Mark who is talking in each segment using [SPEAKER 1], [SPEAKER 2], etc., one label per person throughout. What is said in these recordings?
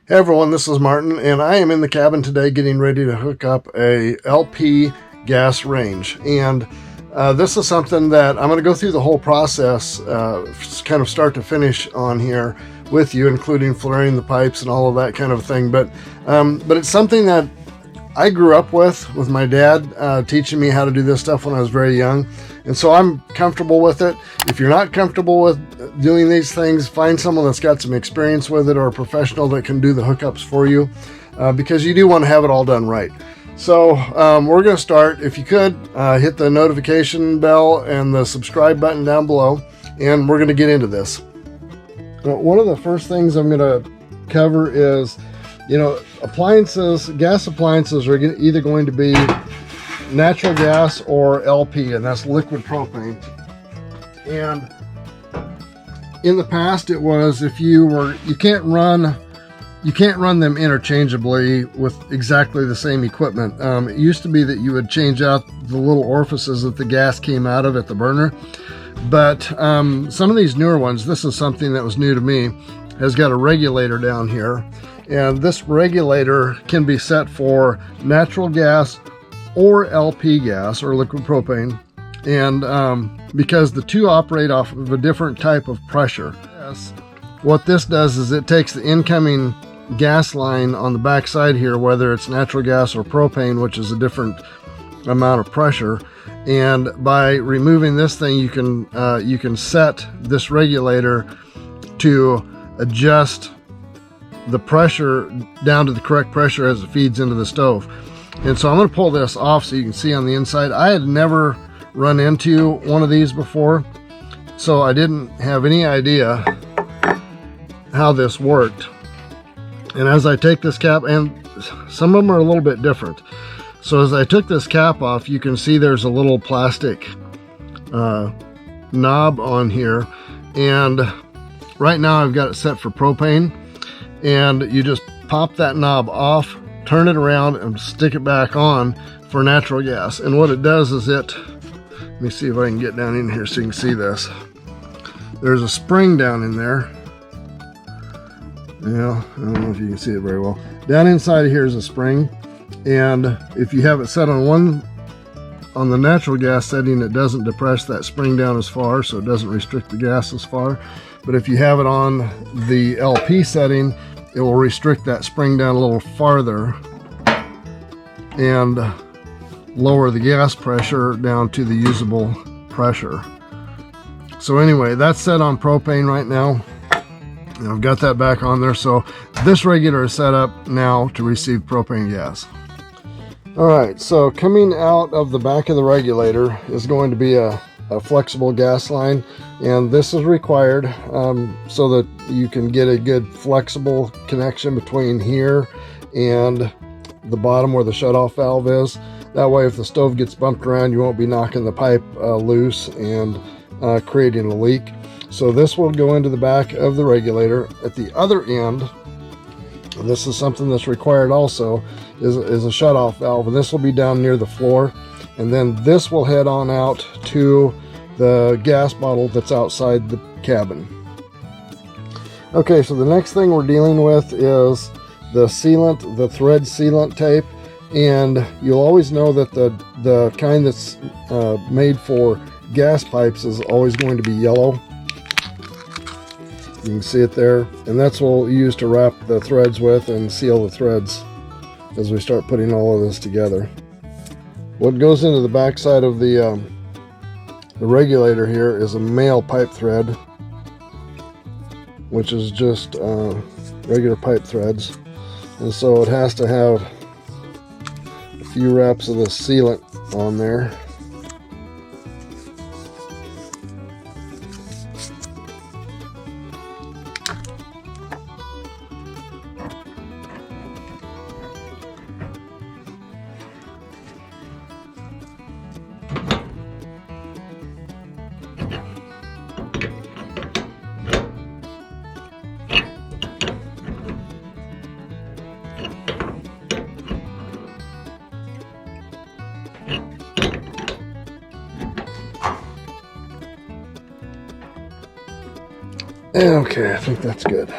[SPEAKER 1] Hey everyone, this is Martin, and I am in the cabin today getting ready to hook up a LP gas range. And this is something that I'm going to go through the whole process, kind of start to finish on here with you, including flaring the pipes and all of that kind of thing. But it's something that I grew up with my dad teaching me how to do this stuff when I was very young. And so I'm comfortable with it. If you're not comfortable with doing these things, find someone that's got some experience with it or a professional that can do the hookups for you, because you do want to have it all done right. So we're going to start. If you could, hit the notification bell and the subscribe button down below, and we're going to get into this. One of the first things I'm going to cover is, appliances, gas appliances are either going to be natural gas or LP, and that's liquid propane. And in the past it was, if you can't run them interchangeably with exactly the same equipment. It used to be that you would change out the little orifices that the gas came out of at the burner, but some of these newer ones, this is something that was new to me, has got a regulator down here, and this regulator can be set for natural gas or LP gas, or liquid propane, and because the two operate off of a different type of pressure. Yes. What this does is it takes the incoming gas line on the back side here, whether it's natural gas or propane, which is a different amount of pressure, and by removing this thing, you can set this regulator to adjust the pressure down to the correct pressure as it feeds into the stove. And so I'm going to pull this off so you can see on the inside. I had never run into one of these before, so I didn't have any idea how this worked. And as I take this cap, and some of them are a little bit different, so as I took this cap off, you can see there's a little plastic knob on here, and right now I've got it set for propane, and you just pop that knob off, turn it around, and stick it back on for natural gas. And what it does is let me see if I can get down in here so you can see this. There's a spring down in there. Yeah, I don't know if you can see it very well. Down inside of here is a spring, and if you have it set on the natural gas setting, it doesn't depress that spring down as far, so it doesn't restrict the gas as far. But if you have it on the LP setting, it will restrict that spring down a little farther and lower the gas pressure down to the usable pressure. So anyway, that's set on propane right now, and I've got that back on there. So this regulator is set up now to receive propane gas. Alright, so coming out of the back of the regulator is going to be a flexible gas line, and this is required so that you can get a good flexible connection between here and the bottom where the shutoff valve is. That way, if the stove gets bumped around, you won't be knocking the pipe loose and creating a leak. So this will go into the back of the regulator. At the other end, and this is something that's required also, is a shutoff valve, and this will be down near the floor. And then this will head on out to the gas bottle that's outside the cabin. Okay, so the next thing we're dealing with is the sealant, the thread sealant tape. And you'll always know that the kind that's made for gas pipes is always going to be yellow. You can see it there. And that's what we'll use to wrap the threads with and seal the threads as we start putting all of this together. What goes into the back side of the regulator here is a male pipe thread, which is just regular pipe threads, and so it has to have a few wraps of the sealant on there. Okay, I think that's good.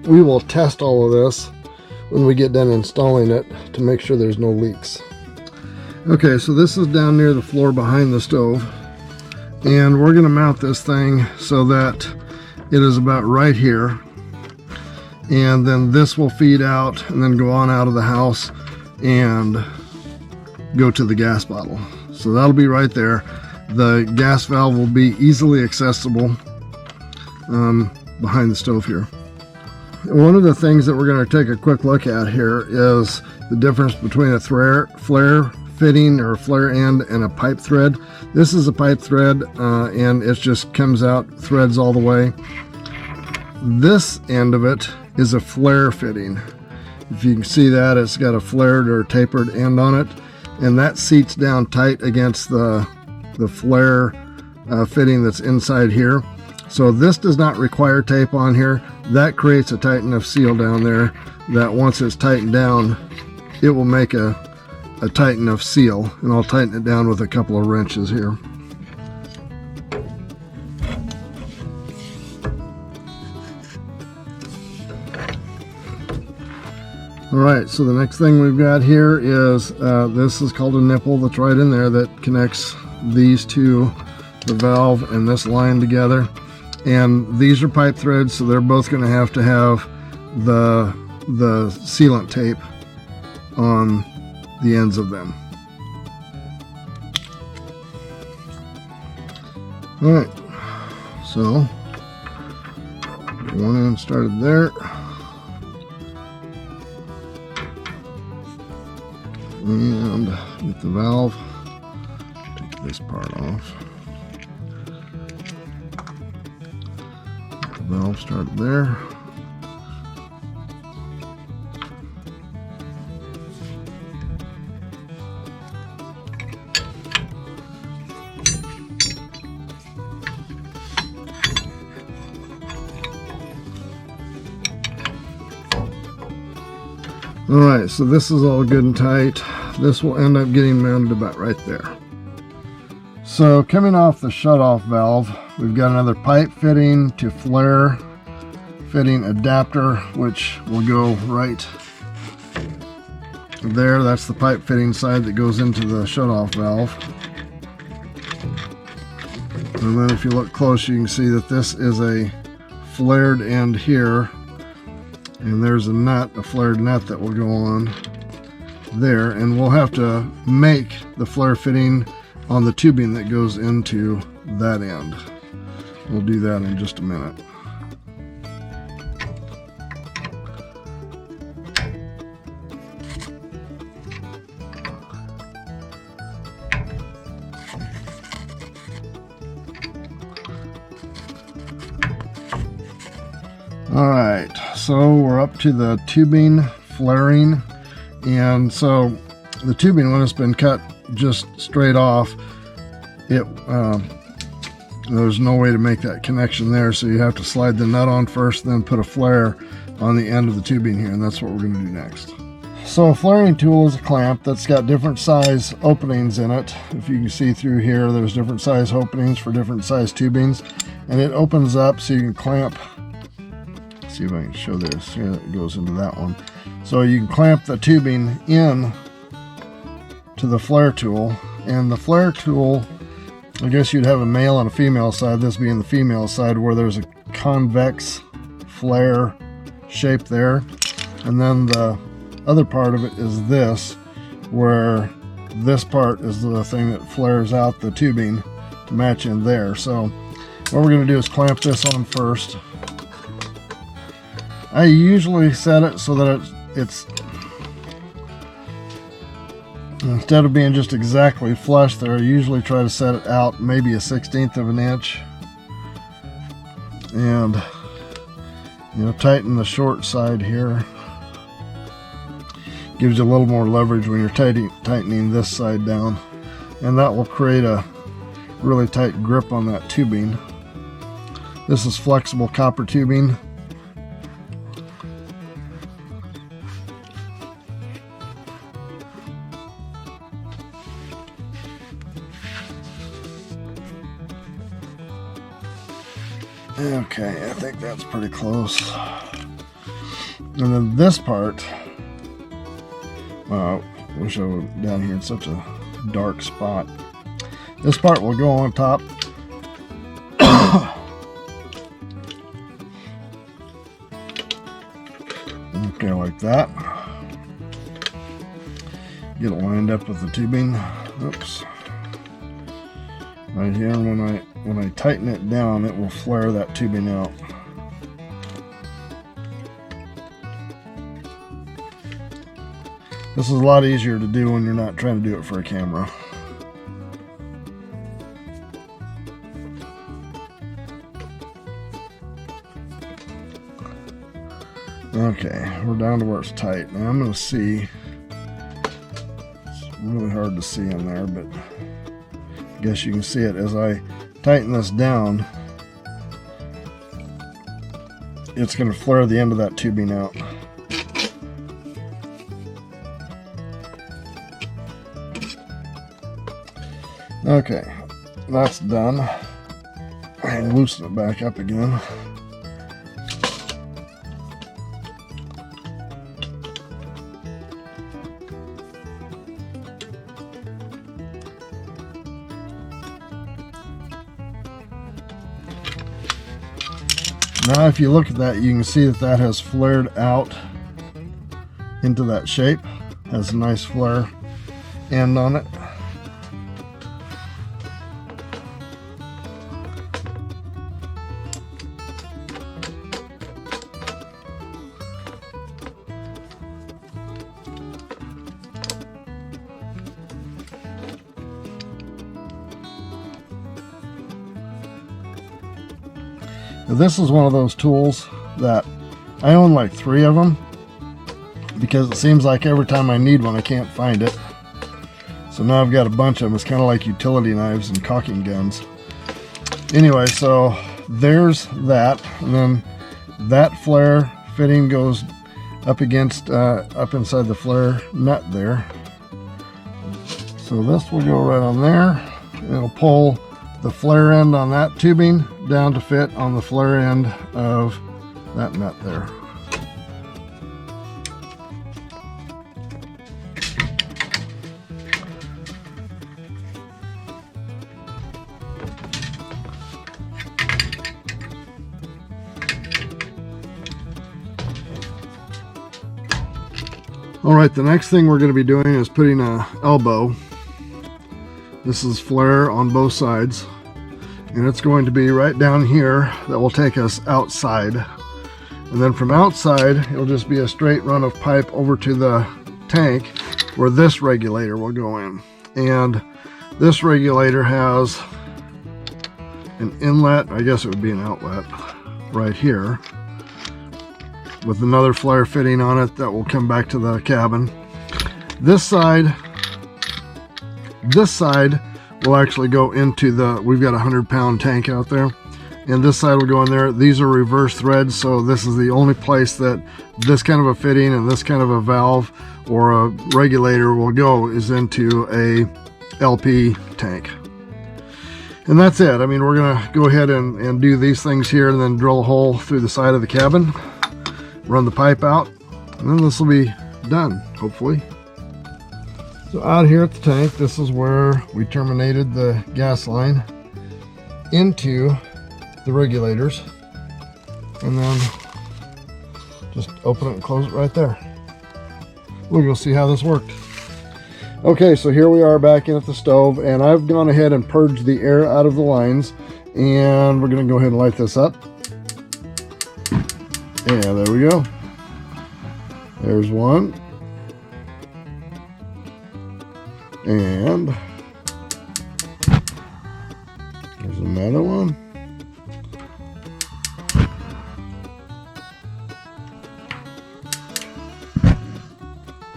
[SPEAKER 1] we will test all of this when we get done installing it to make sure there's no leaks. Okay, so this is down near the floor behind the stove, and we're going to mount this thing so that it is about right here, and then this will feed out and then go on out of the house and go to the gas bottle. So that'll be right there. The gas valve will be easily accessible behind the stove here. One of the things that we're going to take a quick look at here is the difference between a flare fitting or flare end and a pipe thread. This is a pipe thread and it just comes out, threads all the way. This end of it is a flare fitting. If you can see that, it's got a flared or tapered end on it, and that seats down tight against the flare fitting that's inside here. So this does not require tape on here. That creates a tight enough seal down there that once it's tightened down, it will make a tight enough seal, and I'll tighten it down with a couple of wrenches here. Alright, so the next thing we've got here is this is called a nipple that's right in there that connects these two, the valve and this line together. And these are pipe threads, so they're both going to have the sealant tape on the ends of them. Alright, so one end started there. And get the valve, take this part off. Get the valve started there. Alright, so this is all good and tight. This will end up getting mounted about right there. So coming off the shutoff valve, we've got another pipe fitting to flare fitting adapter, which will go right there. That's the pipe fitting side that goes into the shutoff valve. And then if you look close, you can see that this is a flared end here. And there's a nut, a flared nut that will go on there, and we'll have to make the flare fitting on the tubing that goes into that end. We'll do that in just a minute. Alright, so we're up to the tubing flaring, and so the tubing, when it's been cut just straight off, there's no way to make that connection there, so you have to slide the nut on first, then put a flare on the end of the tubing here, and that's what we're going to do next. So a flaring tool is a clamp that's got different size openings in it. If you can see through here, there's different size openings for different size tubings, and it opens up so you can clamp. See if I can show this. Here, it goes into that one. So you can clamp the tubing in to the flare tool, and the flare tool, I guess you'd have a male and a female side, this being the female side, where there's a convex flare shape there, and then the other part of it is this, where this part is the thing that flares out the tubing to match in there. So what we're going to do is clamp this on first. I usually set it so that it's instead of being just exactly flush there, I usually try to set it out maybe a 1/16 of an inch, and tighten the short side here. Gives you a little more leverage when you're tightening this side down, and that will create a really tight grip on that tubing. This is flexible copper tubing. Okay, I think that's pretty close. And then this part, wow, I wish I were down here in such a dark spot. This part will go on top. Okay, like that. Get it lined up with the tubing. Oops. Right here, and when I tighten it down, it will flare that tubing out. This is a lot easier to do when you're not trying to do it for a camera. Okay, we're down to where it's tight. Now I'm going to see. It's really hard to see in there, but I guess you can see it as I tighten this down. It's going to flare the end of that tubing out. Okay, that's done. And loosen it back up again. Now if you look at that, you can see that that has flared out into that shape. Has a nice flare end on it. This is one of those tools that I own like 3 of them because it seems like every time I need one I can't find it. So now I've got a bunch of them. It's kind of like utility knives and caulking guns. Anyway, so there's that, and then that flare fitting goes up against up inside the flare nut there. So this will go right on there. It'll pull the flare end on that tubing down to fit on the flare end of that nut there. All right, the next thing we're going to be doing is putting a elbow. This is flare on both sides, and it's going to be right down here that will take us outside. And then from outside, it'll just be a straight run of pipe over to the tank where this regulator will go in. And this regulator has an inlet, I guess it would be an outlet, right here, with another flare fitting on it that will come back to the cabin. This side will actually go into the, we've got a 100-pound tank out there, and this side will go in there. These are reverse threads, so this is the only place that this kind of a fitting and this kind of a valve or a regulator will go, is into a LP tank. And that's it. I mean, we're gonna go ahead and do these things here, and then drill a hole through the side of the cabin, run the pipe out, and then this will be done, hopefully. So out here at the tank, this is where we terminated the gas line into the regulators, and then just open it and close it right there. We'll go see how this worked. Okay, so here we are back in at the stove, and I've gone ahead and purged the air out of the lines, and we're going to go ahead and light this up. Yeah, there we go. There's one. And there's another one.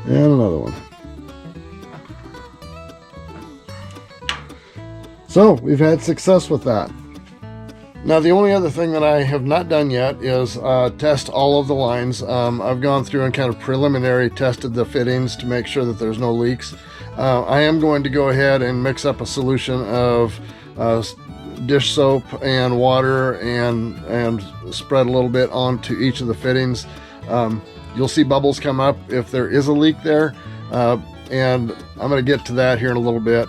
[SPEAKER 1] And another one. So we've had success with that. Now the only other thing that I have not done yet is test all of the lines. I've gone through and kind of preliminary tested the fittings to make sure that there's no leaks. I am going to go ahead and mix up a solution of dish soap and water and spread a little bit onto each of the fittings. You'll see bubbles come up if there is a leak there, and I'm going to get to that here in a little bit.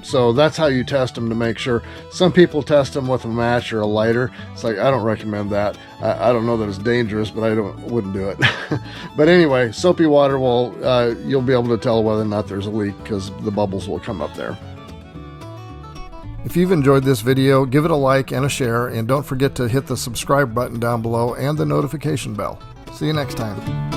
[SPEAKER 1] So that's how you test them to make sure. Some people test them with a match or a lighter. It's like, I don't recommend that. I don't know that it's dangerous, but I wouldn't do it. But anyway, soapy water will, you'll be able to tell whether or not there's a leak because the bubbles will come up there. If you've enjoyed this video, give it a like and a share, and don't forget to hit the subscribe button down below and the notification bell. See you next time.